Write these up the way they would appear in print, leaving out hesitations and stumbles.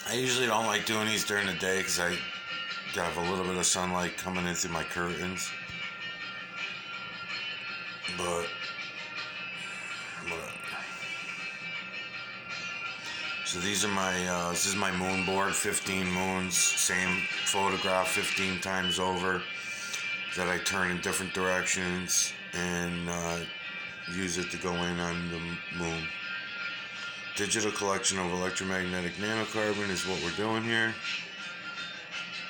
I usually don't like doing these during the day because I got a little bit of sunlight coming in through my curtains. But whatever. So these are my, this is my moon board, 15 moons, same photograph 15 times over that I turn in different directions and use it to go in on the moon. Digital collection of electromagnetic nanocarbon is what we're doing here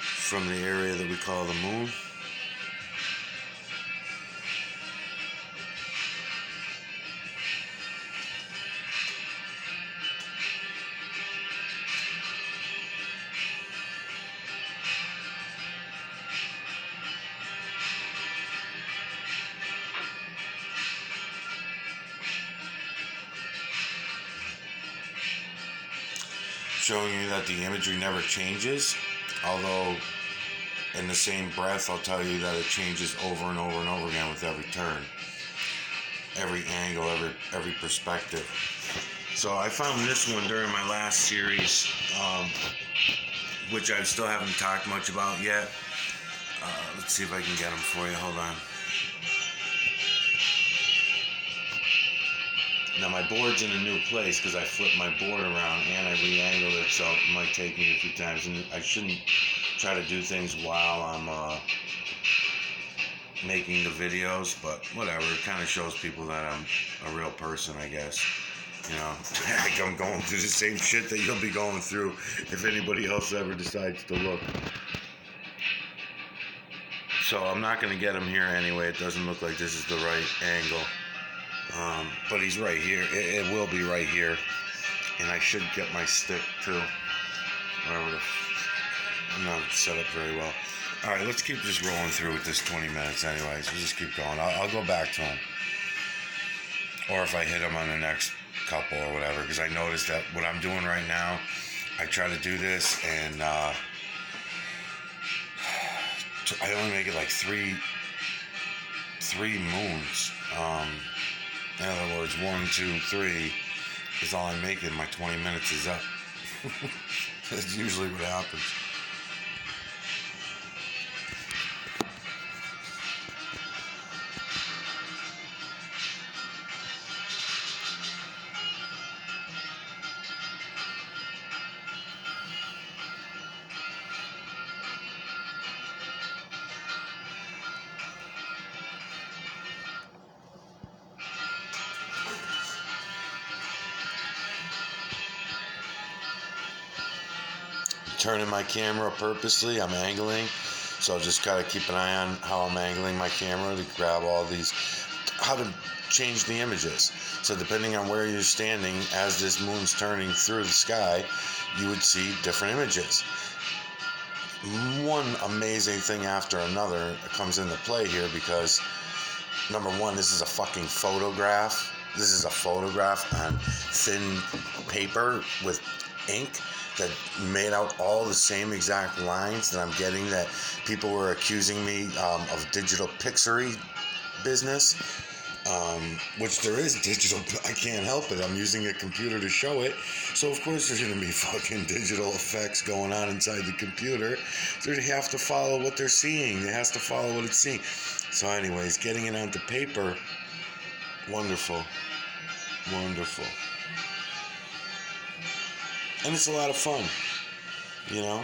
from the area that we call the moon. Showing you that the imagery never changes, although in the same breath I'll tell you that it changes over and over and over again with every turn, every angle, every perspective. So I found this one during my last series, which I still haven't talked much about yet. Let's see if I can get them for you. Hold on. Now my board's in a new place because I flipped my board around and I re-angled it, so it might take me a few times. And I shouldn't try to do things while I'm making the videos, but whatever. It kind of shows people that I'm a real person, I guess. You know, I'm going through the same shit that you'll be going through if anybody else ever decides to look. So I'm not going to get him here anyway. It doesn't look like this is the right angle. But he's right here. It will be right here. And I should get my stick too. Whatever. I'm not set up very well. Alright, let's keep this rolling through with this 20 minutes anyways. We'll just keep going. I'll go back to him. Or if I hit him on the next couple or whatever. Because I noticed that what I'm doing right now, I try to do this and I only make it like three moons. In other words, 1, 2, 3 is all I'm making. My 20 minutes is up. That's usually what happens. Turning my camera purposely, I'm angling, so I'll just gotta keep an eye on how I'm angling my camera to grab all these, how to change the images. So depending on where you're standing, as this moon's turning through the sky, you would see different images. One amazing thing after another comes into play here because, number one, this is a fucking photograph. This is a photograph on thin paper with ink that made out all the same exact lines that I'm getting, that people were accusing me of digital pixery business, which there is digital. I can't help it. I'm using a computer to show it. So of course there's going to be fucking digital effects going on inside the computer. So they have to follow what they're seeing. It has to follow what it's seeing. So anyways, getting it onto paper, wonderful. Wonderful. And it's a lot of fun, you know.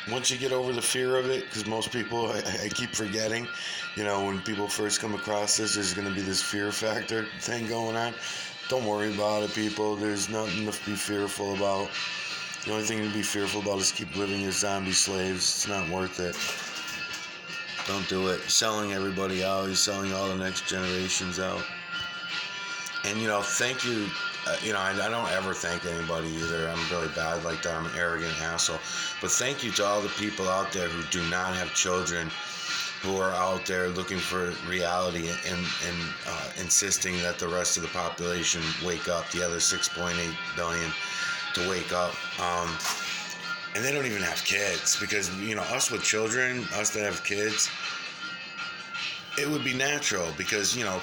Once you get over the fear of it, because most people, I keep forgetting, you know, when people first come across this, there's going to be this fear factor thing going on. Don't worry about it, people. There's nothing to be fearful about. The only thing to be fearful about is keep living as zombie slaves. It's not worth it. Don't do it. You're selling everybody out. You're selling all the next generations out. And, you know, thank you. You know, I don't ever thank anybody either. I'm really bad like that. I'm an arrogant asshole. But thank you to all the people out there who do not have children, who are out there looking for reality and insisting that the rest of the population wake up, the other 6.8 billion, to wake up. And they don't even have kids because, you know, us with children, us that have kids, it would be natural because, you know,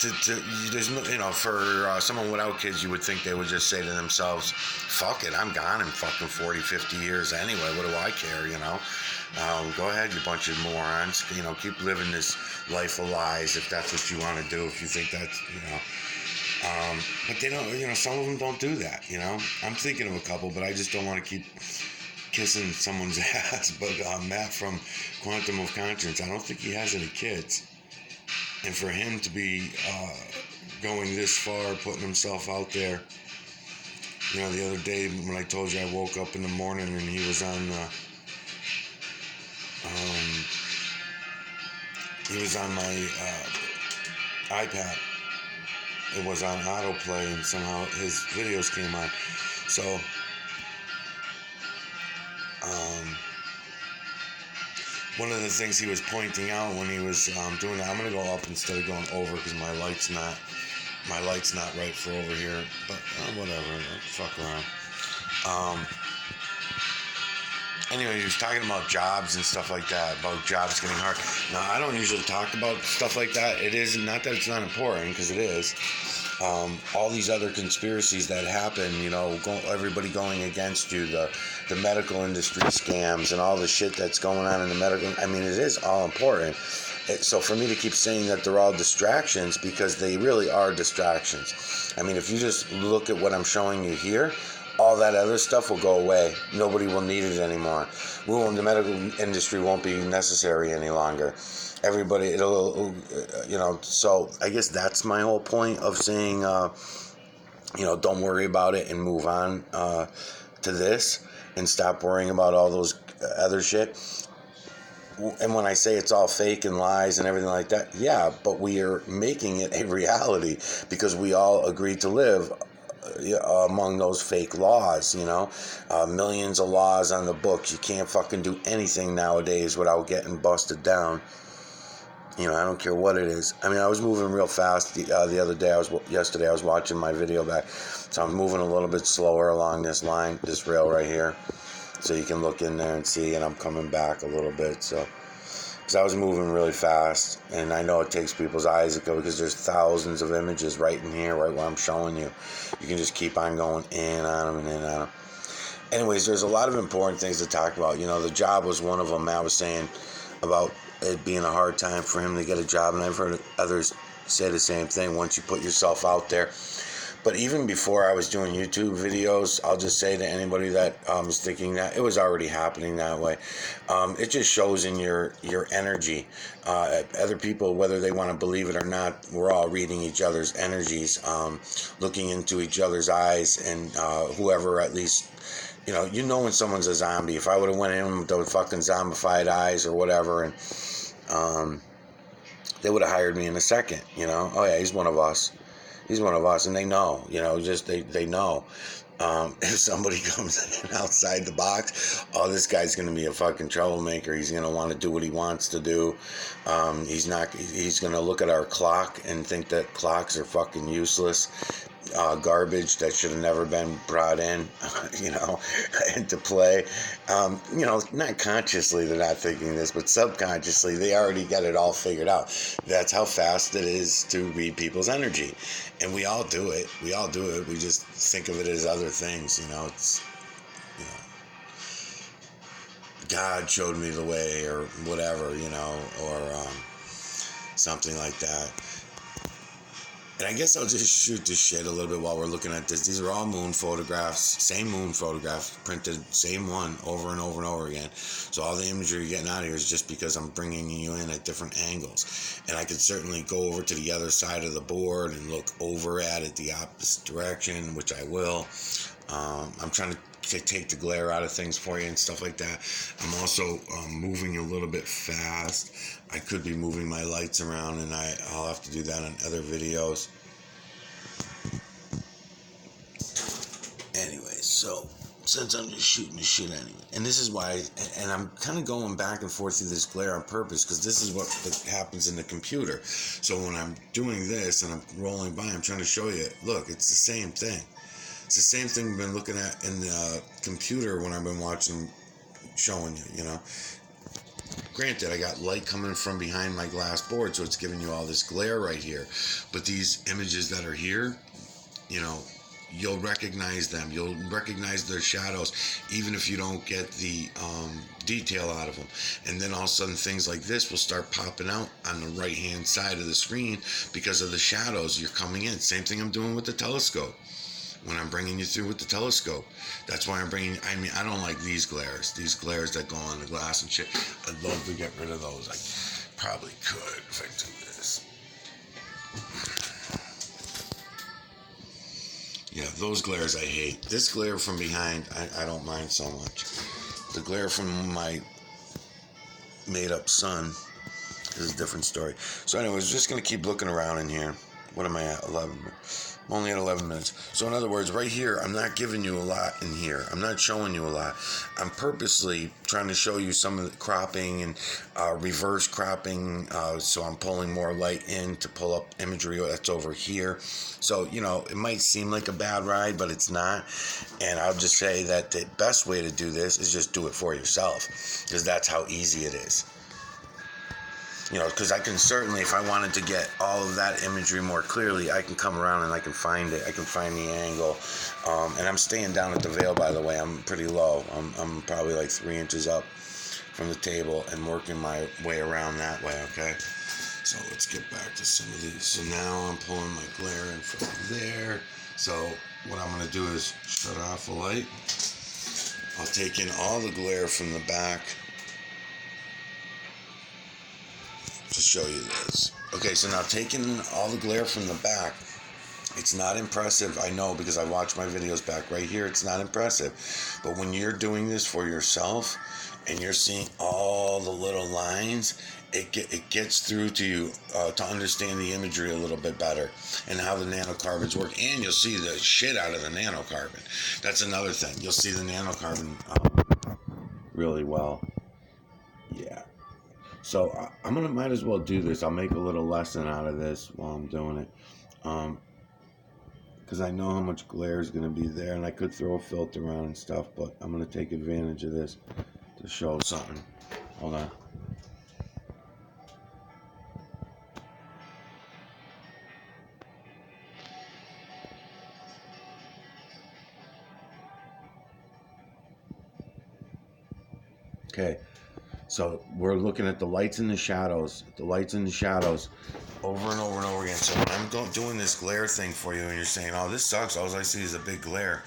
there's no, for someone without kids, you would think they would just say to themselves, fuck it, I'm gone in fucking 40, 50 years anyway. What do I care, Go ahead, you bunch of morons. Keep living this life of lies if that's what you want to do, if you think that's. But they don't, some of them don't do that, I'm thinking of a couple, but I just don't want to keep kissing someone's ass. But Matt from Quantum of Conscience, I don't think he has any kids. And for him to be going this far, putting himself out there, the other day when I told you I woke up in the morning and he was on my iPad. It was on autoplay, and somehow his videos came on. So, one of the things he was pointing out when he was doing that, I'm gonna go up instead of going over because my light's not right for over here. But whatever, fuck around. Anyway, he was talking about jobs and stuff like that, about jobs getting hard. Now, I don't usually talk about stuff like that. It is not that it's not important, because it is. All these other conspiracies that happen, everybody going against you, the medical industry scams and all the shit that's going on in the medical, it is all important. So for me to keep saying that they're all distractions, because they really are distractions. If you just look at what I'm showing you here, all that other stuff will go away. Nobody will need it anymore. The medical industry won't be necessary any longer. Everybody, so I guess that's my whole point of saying, don't worry about it and move on to this and stop worrying about all those other shit. And when I say it's all fake and lies and everything like that, yeah, but we are making it a reality because we all agreed to live among those fake laws, millions of laws on the books. You can't fucking do anything nowadays without getting busted down. I don't care what it is. I was moving real fast the other day. Yesterday I was watching my video back, so I'm moving a little bit slower along this line, this rail right here, so you can look in there and see. And I'm coming back a little bit, so because I was moving really fast, and I know it takes people's eyes to go because there's thousands of images right in here, right where I'm showing you. You can just keep on going in on them and in on them. Anyways, there's a lot of important things to talk about. The job was one of them. Matt was saying about it being a hard time for him to get a job, and I've heard others say the same thing once you put yourself out there. But even before I was doing YouTube videos, I'll just say to anybody that is thinking that, it was already happening that way. It just shows in your energy. Other people, whether they want to believe it or not, we're all reading each other's energies, looking into each other's eyes, and whoever at least, when someone's a zombie. If I would have went in with those fucking zombified eyes or whatever, and they would have hired me in a second, oh yeah, he's one of us. He's one of us, and they know, they know. If somebody comes in outside the box, this guy's going to be a fucking troublemaker. He's going to want to do what he wants to do. He's going to look at our clock and think that clocks are fucking useless. Garbage that should have never been brought in, into play. Not consciously they're not thinking this, but subconsciously they already got it all figured out. That's how fast it is to read people's energy. And we all do it. We just think of it as other things, it's, God showed me the way or whatever, or something like that. And I guess I'll just shoot this shit a little bit while we're looking at this. These are all moon photographs, same moon photograph, printed same one over and over and over again. So all the imagery you're getting out of here is just because I'm bringing you in at different angles. And I could certainly go over to the other side of the board and look over at it the opposite direction, which I will. I'm trying to take the glare out of things for you and stuff like that. I'm also moving a little bit fast. I could be moving my lights around, and I'll have to do that on other videos. Anyway, so since I'm just shooting the shit anyway, and this is why, and I'm kind of going back and forth through this glare on purpose, because this is what happens in the computer. So when I'm doing this and I'm rolling by, I'm trying to show you, look, it's the same thing. It's the same thing we've been looking at in the computer when I've been watching, showing you, Granted, I got light coming from behind my glass board, so it's giving you all this glare right here. But these images that are here, you know, you'll recognize them. You'll recognize their shadows, even if you don't get the detail out of them. And then all of a sudden, things like this will start popping out on the right-hand side of the screen because of the shadows you're coming in. Same thing I'm doing with the telescope. When I'm bringing you through with the telescope, that's why I'm bringing. I mean, I don't like these glares that go on the glass and shit. I'd love to get rid of those. I probably could if I do this. Yeah, those glares I hate. This glare from behind, I don't mind so much. The glare from my made-up sun is a different story. So anyways, just going to keep looking around in here. What am I at? 11. I'm only at 11 minutes. So in other words, right here, I'm not giving you a lot in here. I'm not showing you a lot. I'm purposely trying to show you some of the cropping and reverse cropping. So I'm pulling more light in to pull up imagery that's over here. So, you know, it might seem like a bad ride, but it's not. And I'll just say that the best way to do this is just do it for yourself, because that's how easy it is. You know, because I can certainly, if I wanted to get all of that imagery more clearly, I can come around and I can find it. I can find the angle. And I'm staying down at the veil, by the way. I'm pretty low. I'm probably like 3 inches up from the table and working my way around that way, okay? So let's get back to some of these. So now I'm pulling my glare in from there. So what I'm going to do is shut off the light. I'll take in all the glare from the back to show you this. Okay, so now taking all the glare from the back, it's not impressive, I know, because I watch my videos back right here. It's not impressive. But when you're doing this for yourself and you're seeing all the little lines, it gets through to you to understand the imagery a little bit better and how the nanocarbons work. And you'll see the shit out of the nanocarbon. That's another thing. You'll see the nanocarbon really well. Yeah. So I'm gonna might as well do this. I'll make a little lesson out of this while I'm doing it, because I know how much glare is gonna be there, and I could throw a filter on and stuff, but I'm gonna take advantage of this to show something. Hold on. Okay. So we're looking at the lights and the shadows, over and over and over again. So when I'm doing this glare thing for you and you're saying, oh, this sucks, all I see is a big glare,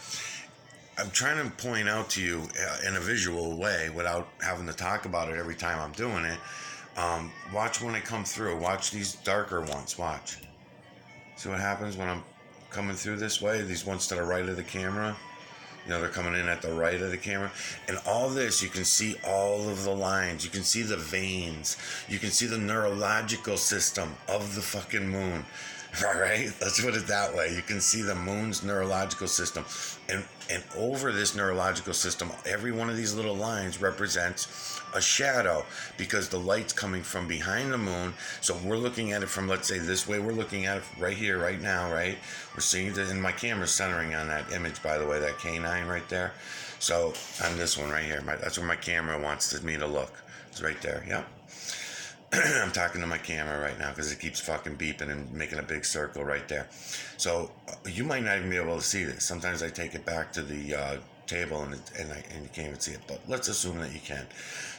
I'm trying to point out to you in a visual way without having to talk about it every time I'm doing it. Watch when I come through. Watch these darker ones. Watch. See what happens when I'm coming through this way? These ones to the right of the camera. You know, they're coming in at the right of the camera. And all this, you can see all of the lines. You can see the veins. You can see the neurological system of the fucking moon. All right? Let's put it that way. You can see the moon's neurological system. And over this neurological system, every one of these little lines represents a shadow, because the light's coming from behind the moon. So we're looking at it from, let's say, this way. We're looking at it right here, right now, right? We're seeing it, and my camera's centering on that image, by the way, that canine right there. So on this one right here, that's where my camera wants me to look. It's right there, yep. I'm talking to my camera right now because it keeps fucking beeping and making a big circle right there. So you might not even be able to see this. Sometimes I take it back to the table and you can't even see it, but let's assume that you can.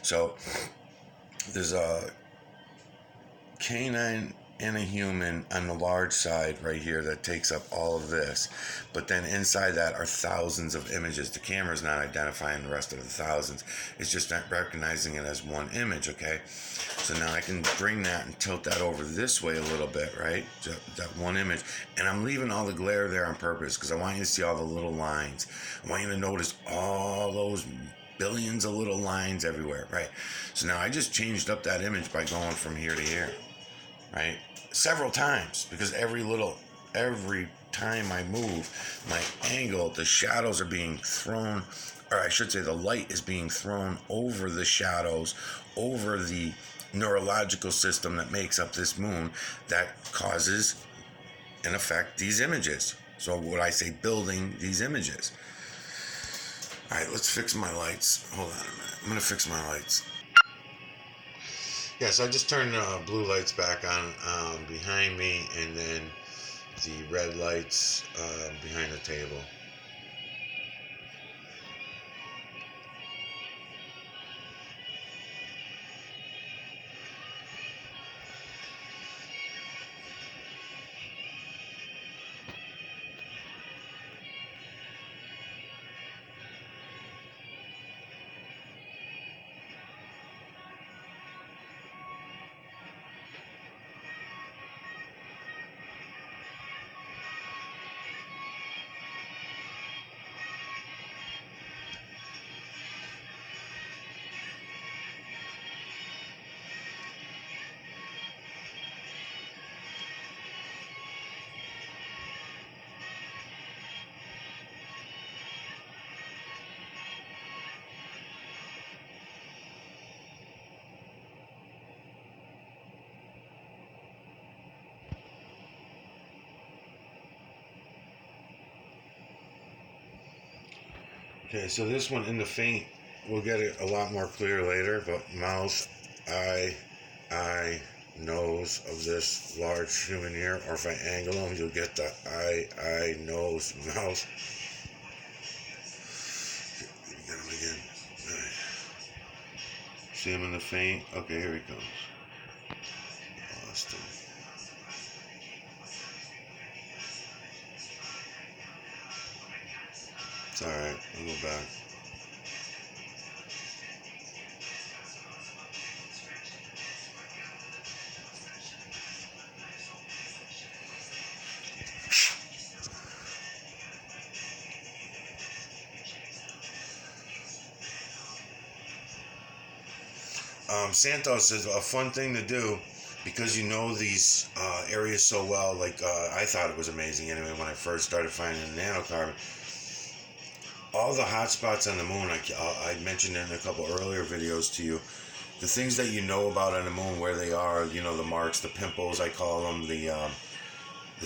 So there's a canine and a human on the large side right here that takes up all of this, but then inside that are thousands of images. The camera's not identifying the rest of the thousands, it's just not recognizing it as one image. Okay, so now I can bring that and tilt that over this way a little bit, right? That one image, and I'm leaving all the glare there on purpose because I want you to see all the little lines. I want you to notice all those billions of little lines everywhere, right? So now I just changed up that image by going from here to here, right? Several times, because every time I move, my angle, the shadows are being thrown, or I should say the light is being thrown over the shadows, over the neurological system that makes up this moon that causes, in effect, these images. So what I say, building these images. All right, let's fix my lights. Hold on a minute. I'm going to fix my lights. Yeah, so I just turned blue lights back on behind me, and then the red lights behind the table. Okay, so this one in the faint, we'll get it a lot more clear later, but mouth, nose of this large human here, or if I angle them, you'll get the nose, mouth. Get him again. See him in the faint? Okay, here he comes. Lost him. It's alright, I'll go back. Santos is a fun thing to do because you know these areas so well. Like I thought it was amazing anyway when I first started finding nanocarbon. All the hot spots on the moon, I mentioned in a couple earlier videos to you, the things that you know about on the moon, where they are, you know, the marks, the pimples, I call them, the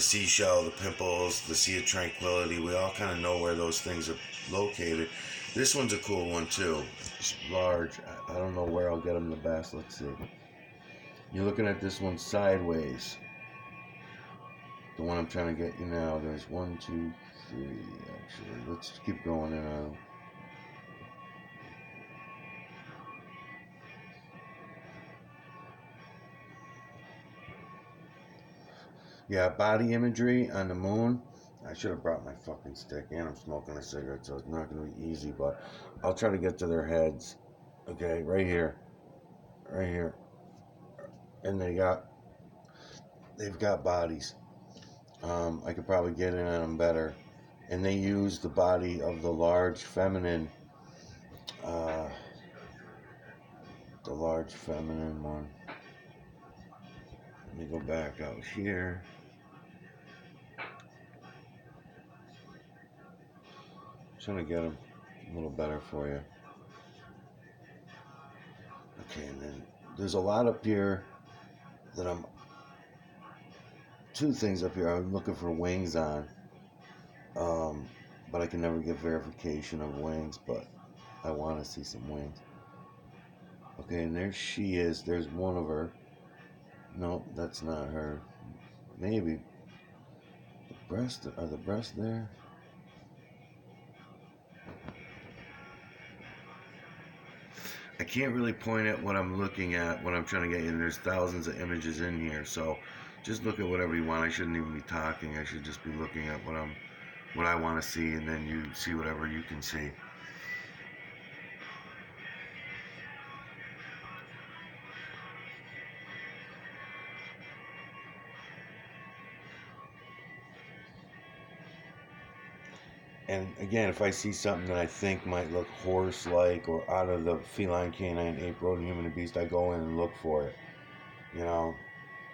seashell, the pimples, the Sea of Tranquility. We all kind of know where those things are located. This one's a cool one too. It's large. I don't know where I'll get them the best. Let's see. You're looking at this one sideways. The one I'm trying to get you now. There's 1, 2, 3. Actually, let's keep going in on. Yeah, body imagery on the moon. I should have brought my fucking stick, and I'm smoking a cigarette, so it's not going to be easy, but I'll try to get to their heads. Okay, right here. Right here. And they've got bodies. I could probably get in on them better. And they use the body of the large feminine, uh, one. Let me go back out here. Trying to get them a little better for you. Okay, and then there's a lot up here that two things up here I'm looking for wings on. But I can never get verification of wings, but I want to see some wings. Okay, and there she is. There's one of her. No, that's not her. Maybe. Are the breasts there? I can't really point at what I'm looking at, what I'm trying to get, and there's thousands of images in here, so just look at whatever you want. I shouldn't even be talking. I should just be looking at what I want to see, and then you see whatever you can see. And again, if I see something that I think might look horse-like or out of the feline canine ape rodent human and beast, I go in and look for it. You know,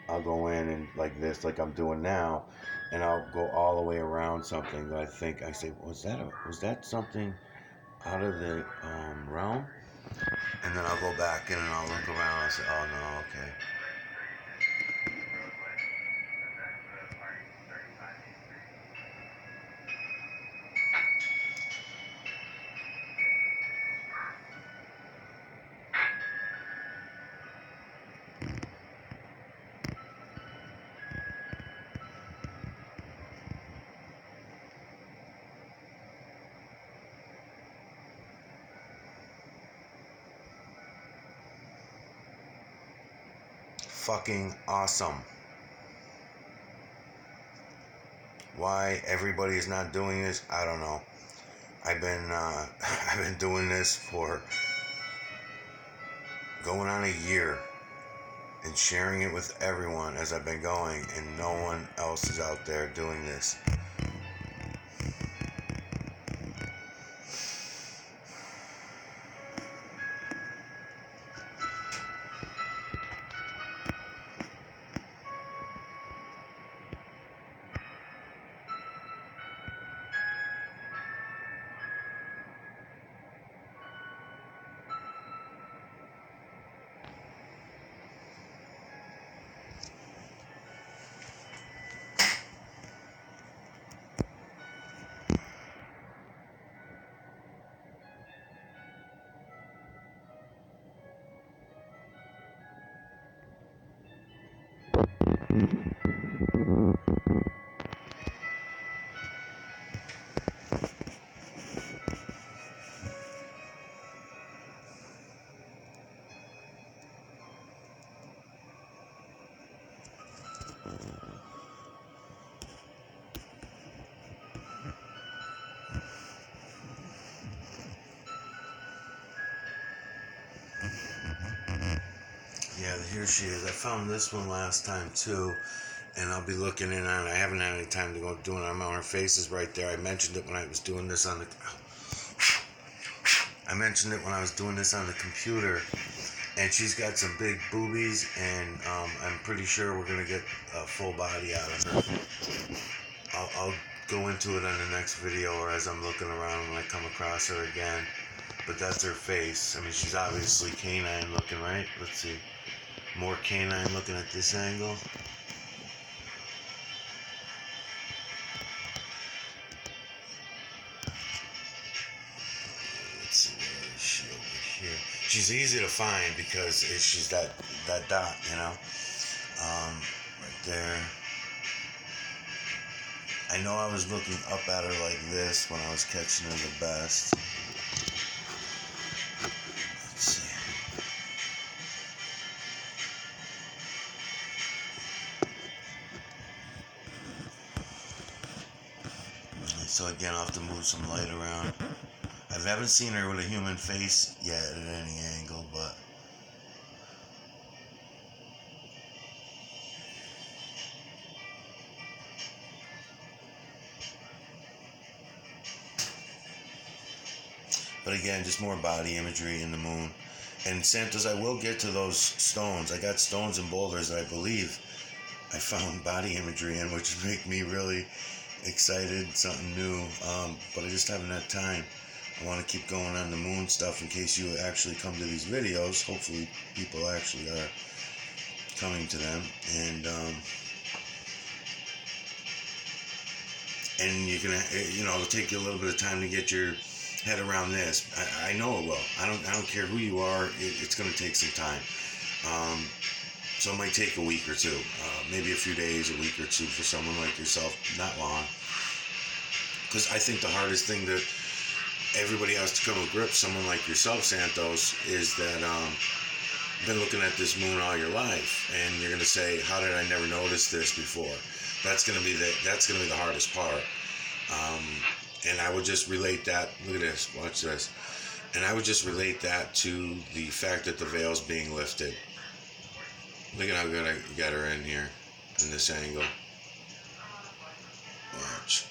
I'll go in and like this, like I'm doing now, and I'll go all the way around something that I say, was that something out of the realm? And then I'll go back in and I'll look around and say, oh no, okay. fucking awesome. Why everybody is not doing this, I don't know. I've been doing this for going on a year and sharing it with everyone as I've been going, and no one else is out there doing this. Yeah, here she is. I found this one last time too, and I'll be looking in on it. I haven't had any time to go doing it. I'm on her faces right there. I mentioned it when I was doing this on the. I mentioned it when I was doing this on the computer, and she's got some big boobies, and I'm pretty sure we're gonna get a full body out of her. I'll go into it on the next video, or as I'm looking around when I come across her again. But that's her face. I mean, she's obviously canine looking, right? Let's see. More canine looking at this angle. Let's see, where is she over here? She's easy to find because she's that dot, you know? Right there. I know I was looking up at her like this when I was catching her the best. Let's see. So again, I'll have to move some light around. I haven't seen her with a human face yet at any angle, but again, just more body imagery in the moon. And Santos, I will get to those stones. I got stones and boulders that I believe I found body imagery in, which make me really excited, something new. But I just haven't had time. I want to keep going on the moon stuff in case you actually come to these videos. Hopefully people actually are coming to them. And you can, it'll take you a little bit of time to get your head around this. I know it will. I don't care who you are. It's going to take some time. So it might take a week or two, maybe a few days, a week or two for someone like yourself. Not long. Because I think the hardest thing that everybody has to come to grips, someone like yourself, Santos, is that you've been looking at this moon all your life, and you're going to say, "How did I never notice this before?" That's going to be the hardest part. And I would just relate that. Look at this. Watch this. And I would just relate that to the fact that the veil's being lifted. Look at how good I got her in here, in this angle. Watch.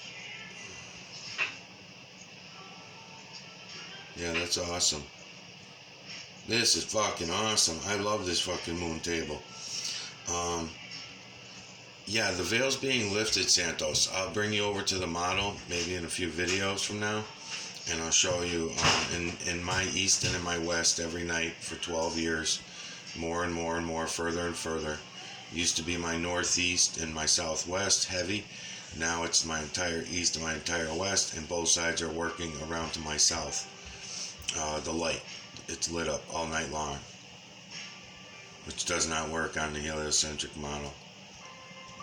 Yeah, that's awesome. This is fucking awesome. I love this fucking moon table. Yeah, the veil's being lifted, Santos. I'll bring you over to the model maybe in a few videos from now, and I'll show you in my east and in my west every night for 12 years, more and more and more, further and further. Used to be my northeast and my southwest heavy. Now it's my entire east and my entire west, and both sides are working around to my south. The light, it's lit up all night long, which does not work on the heliocentric model.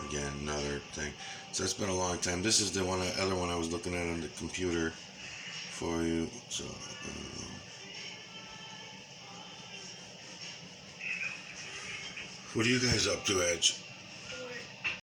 Again, another thing. So it's been a long time. This is the other one I was looking at on the computer for you. So What are you guys up to, Edge?